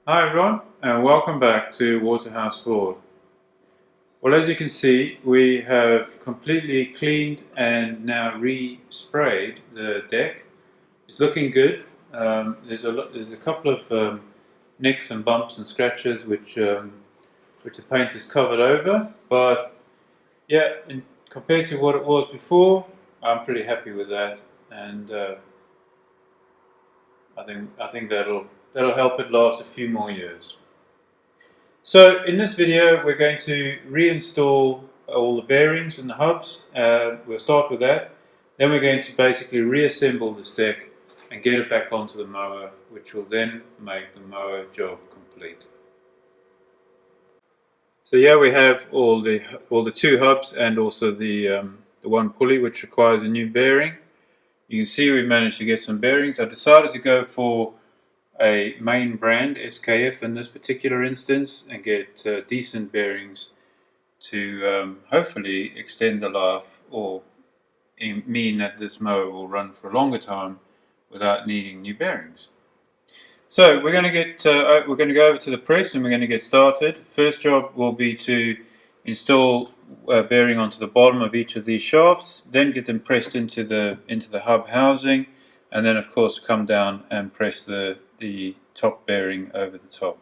Hi everyone, and welcome back to Waterhouse Forde. Well, as you can see, we have completely cleaned and now re-sprayed the deck. It's looking good. There's a couple of nicks and bumps and scratches which the paint has covered over, but yeah, compared to what it was before, I'm pretty happy with that, and I think that'll help it last a few more years. So in this video we're going to reinstall all the bearings and the hubs. We'll start with that. Then we're going to basically reassemble this deck and get it back onto the mower, which will then make the mower job complete. So here we have all the two hubs and also the one pulley which requires a new bearing. You can see we've managed to get some bearings. I decided to go for a main brand SKF in this particular instance and get decent bearings to hopefully extend the life or mean that this mower will run for a longer time without needing new bearings. So we're going to go over to the press and we're going to get started. First job will be to install a bearing onto the bottom of each of these shafts, then get them pressed into the hub housing, and then of course come down and press the top bearing over the top.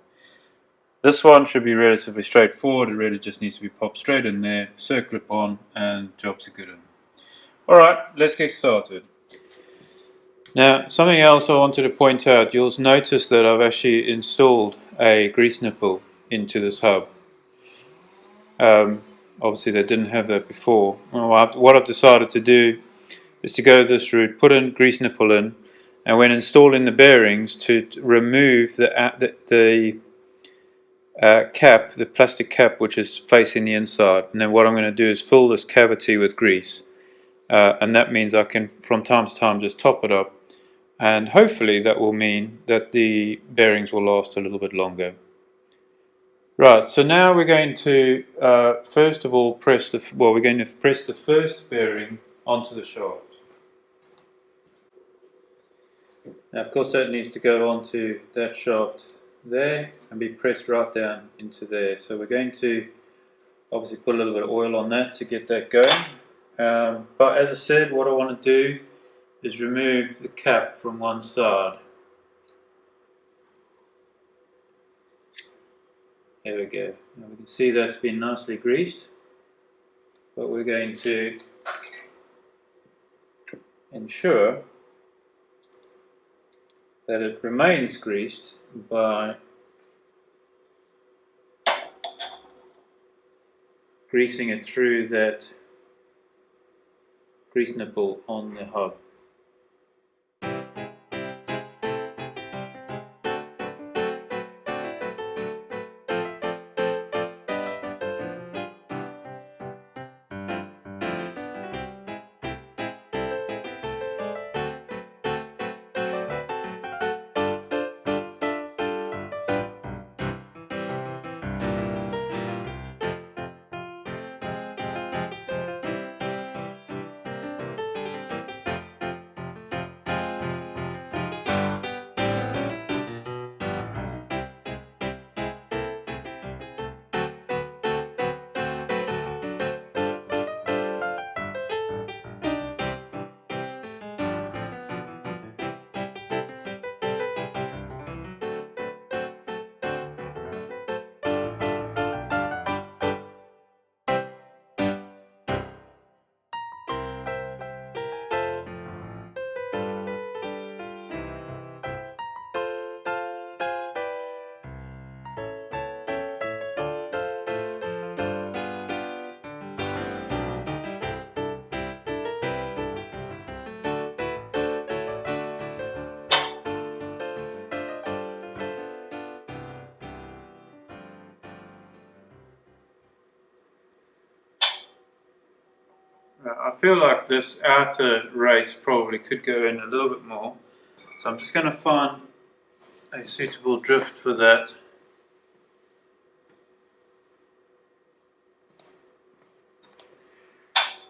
This one should be relatively straightforward. It really just needs to be popped straight in there, circle it on, and jobs are good. Alright, let's get started. Now, something else I wanted to point out, you'll notice that I've actually installed a grease nipple into this hub. Obviously they didn't have that before. What I've decided to do is to go this route, put a grease nipple in, and when installing the bearings to remove the cap, the plastic cap which is facing the inside, and then what I'm going to do is fill this cavity with grease, and that means I can from time to time just top it up, and hopefully that will mean that the bearings will last a little bit longer. Right, so now we're going to first of all press the first bearing onto the shaft. Now of course that needs to go onto that shaft there and be pressed right down into there. So we're going to obviously put a little bit of oil on that to get that going. But as I said, what I want to do is remove the cap from one side. There we go. Now we can see that's been nicely greased, but we're going to ensure that it remains greased by greasing it through that grease nipple on the hub. I feel like this outer race probably could go in a little bit more, so I'm just going to find a suitable drift for that.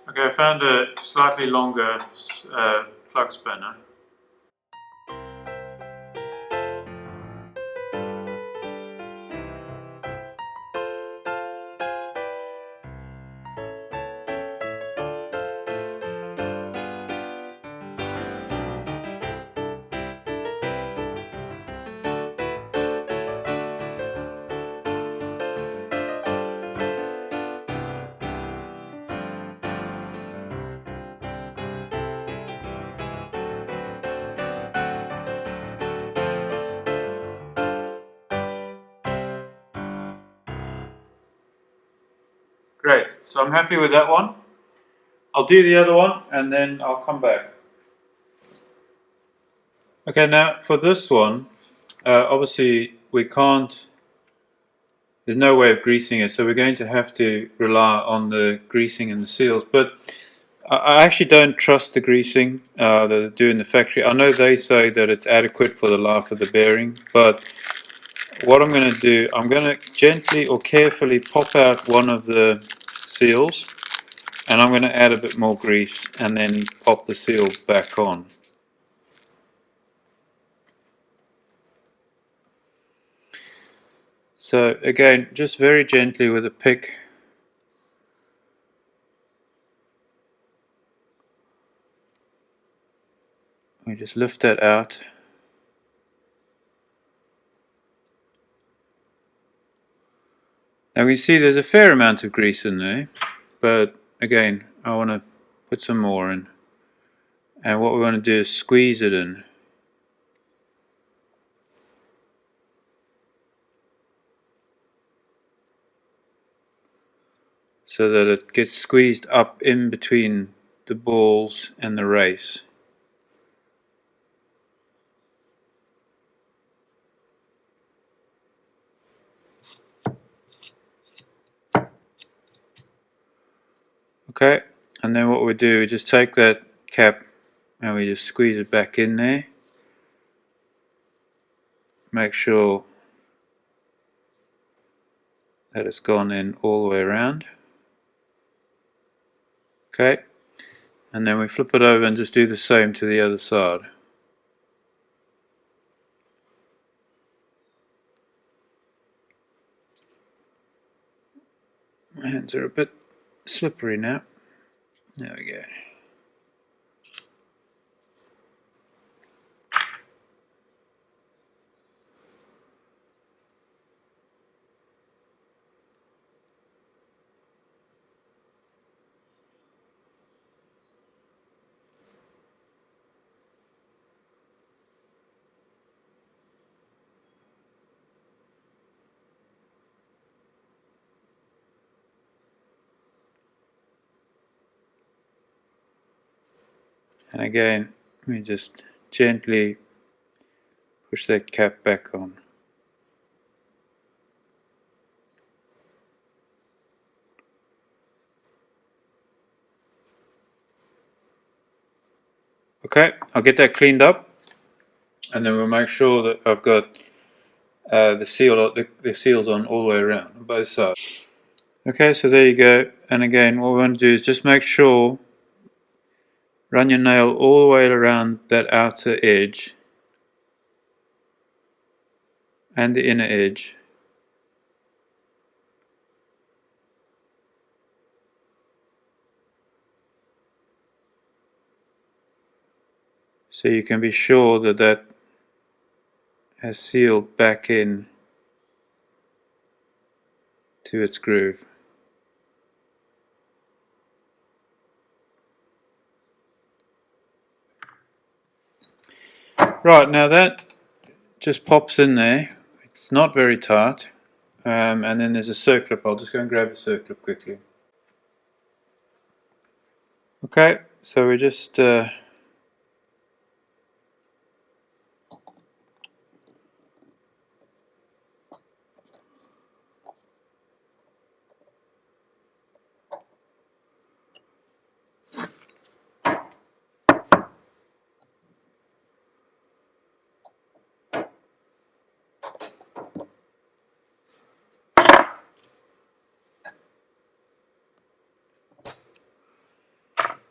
Okay, I found a slightly longer plug spanner. Great, so I'm happy with that one. I'll do the other one and then I'll come back. Okay, now for this one, obviously we can't, there's no way of greasing it, so we're going to have to rely on the greasing and the seals. But I actually don't trust the greasing that they do in the factory. I know they say that it's adequate for the life of the bearing, but what I'm going to do, I'm going to gently or carefully pop out one of the seals, and I'm going to add a bit more grease and then pop the seal back on. So again, just very gently with a pick. We just lift that out. Now we see there's a fair amount of grease in there, but again, I want to put some more in. And what we want to do is squeeze it in. So that it gets squeezed up in between the balls and the race. Okay, and then what we do, we just take that cap and we just squeeze it back in there. Make sure that it's gone in all the way around. Okay, and then we flip it over and just do the same to the other side. My hands are a bit slippery now. There we go. And again, we just gently push that cap back on. Okay, I'll get that cleaned up, and then we'll make sure that I've got the seals on all the way around on both sides. Okay, so there you go. And again, what we want to do is just make sure, run your nail all the way around that outer edge and the inner edge. So you can be sure that that has sealed back in to its groove. Right, now that just pops in there. It's not very tight. And then there's a circlip. I'll just go and grab a circlip quickly. Okay, so we just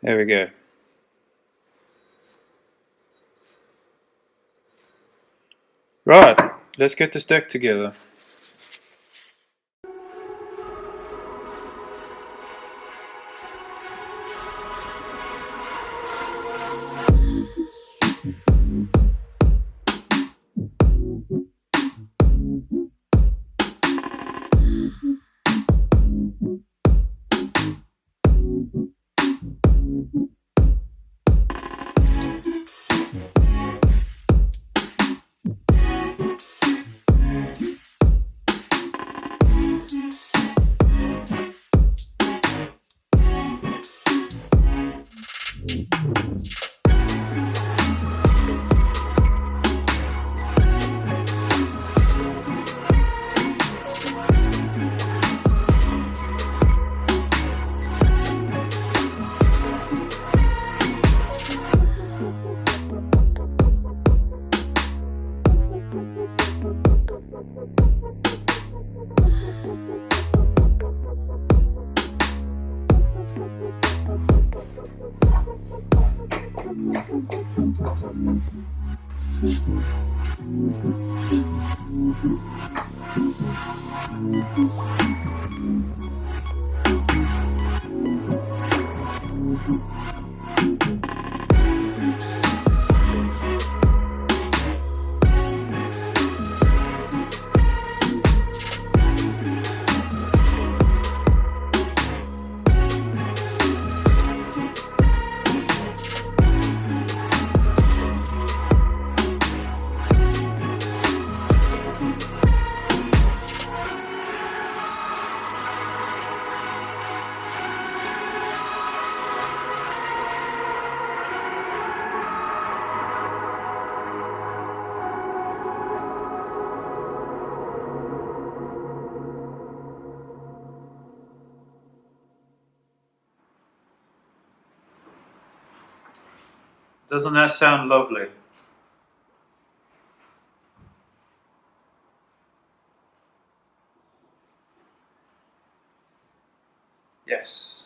there we go. Right, let's get this deck together. Doesn't that sound lovely? Yes.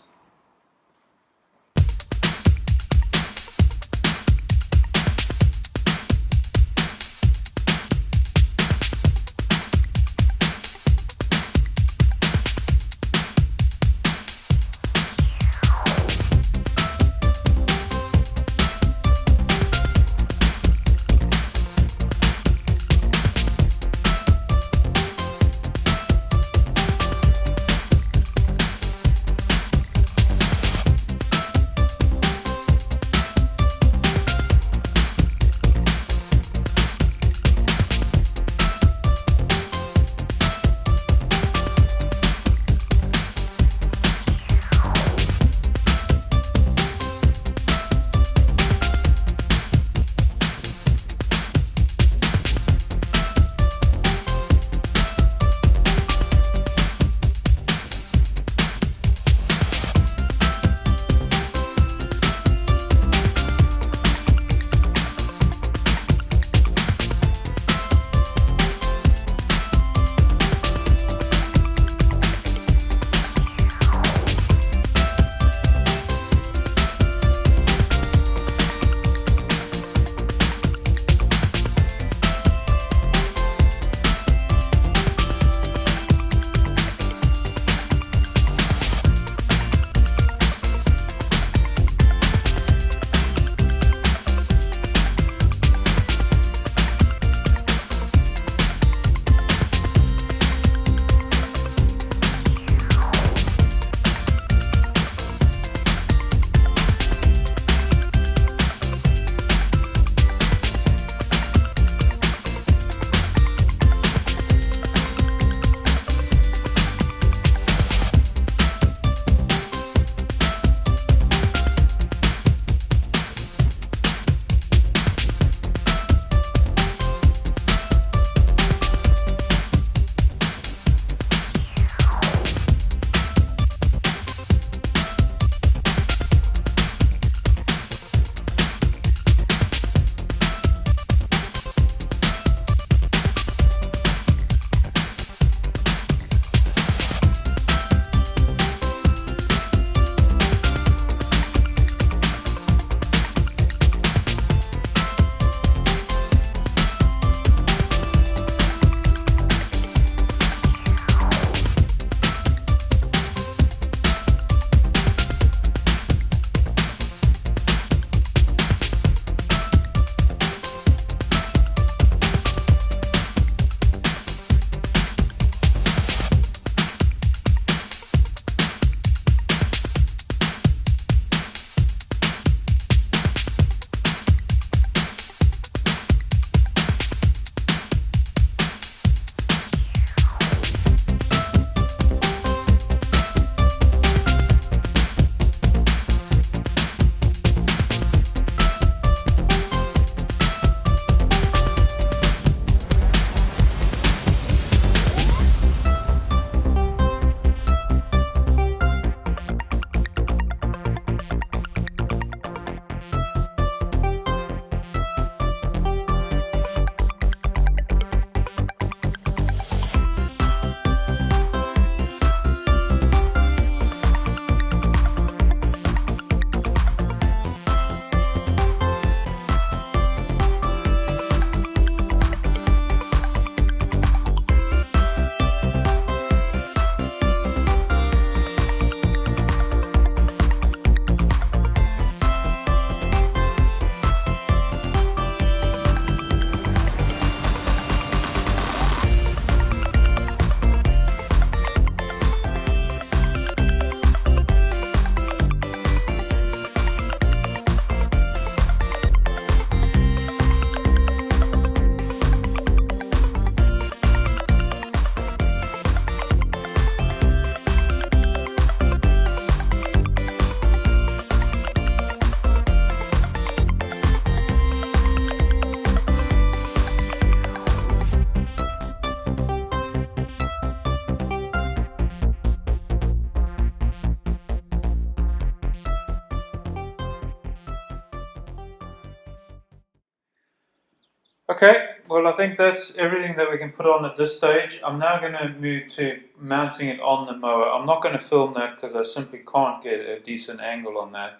Okay, well I think that's everything that we can put on at this stage. I'm now going to move to mounting it on the mower. I'm not going to film that because I simply can't get a decent angle on that.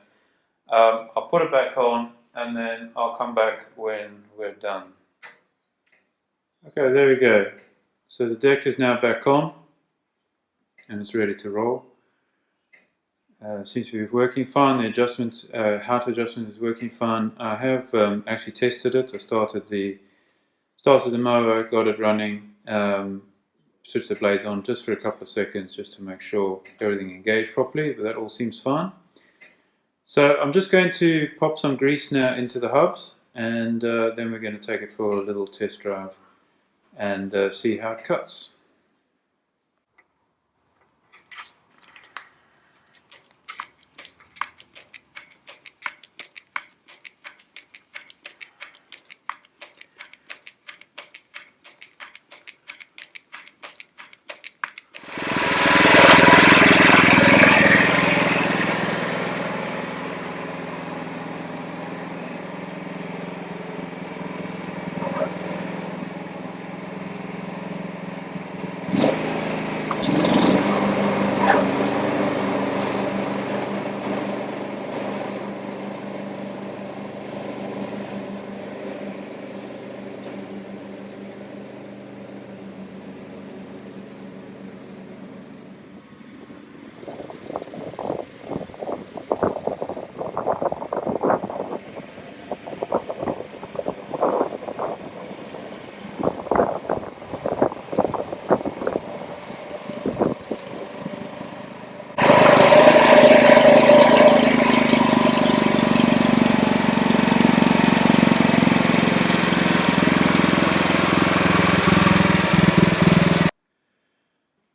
I'll put it back on and then I'll come back when we're done. Okay, there we go. So the deck is now back on and it's ready to roll. Seems to be working fine. The adjustment, height adjustment is working fine. I have actually tested it. I started the mower, got it running, switched the blades on just for a couple of seconds just to make sure everything engaged properly, but that all seems fine. So I'm just going to pop some grease now into the hubs and then we're going to take it for a little test drive and see how it cuts.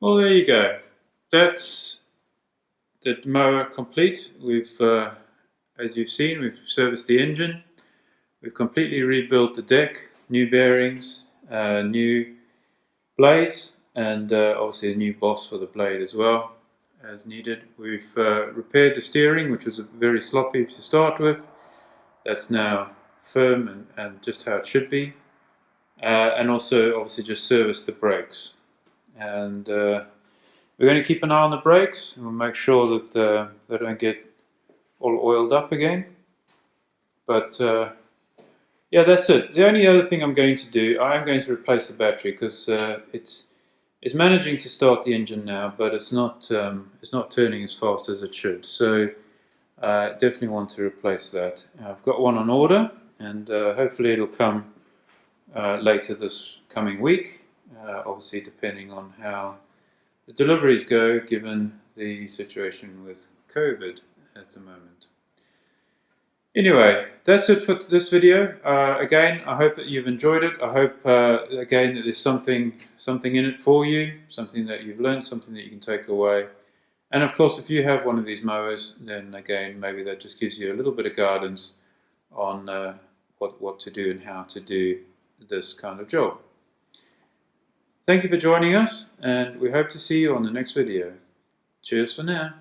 Well, there you go. That's the mower complete. We've, as you've seen, we've serviced the engine. We've completely rebuilt the deck, new bearings, new blades, and obviously a new boss for the blade as well, as needed. We've repaired the steering, which was very sloppy to start with. That's now firm and just how it should be. And also, obviously, just serviced the brakes. And we're going to keep an eye on the brakes and we'll make sure that they don't get all oiled up again. But yeah, that's it. The only other thing I'm going to do, I am going to replace the battery because it's managing to start the engine now, but it's not turning as fast as it should. So definitely want to replace that. I've got one on order and hopefully it'll come later this coming week, obviously depending on how the deliveries go given the situation with COVID at the moment. Anyway, that's it for this video. Again, I hope that you've enjoyed it. I hope again that there's something in it for you, something that you've learned, something that you can take away. And of course, if you have one of these mowers, then again, maybe that just gives you a little bit of guidance on what to do and how to do this kind of job. Thank you for joining us, and we hope to see you on the next video. Cheers for now.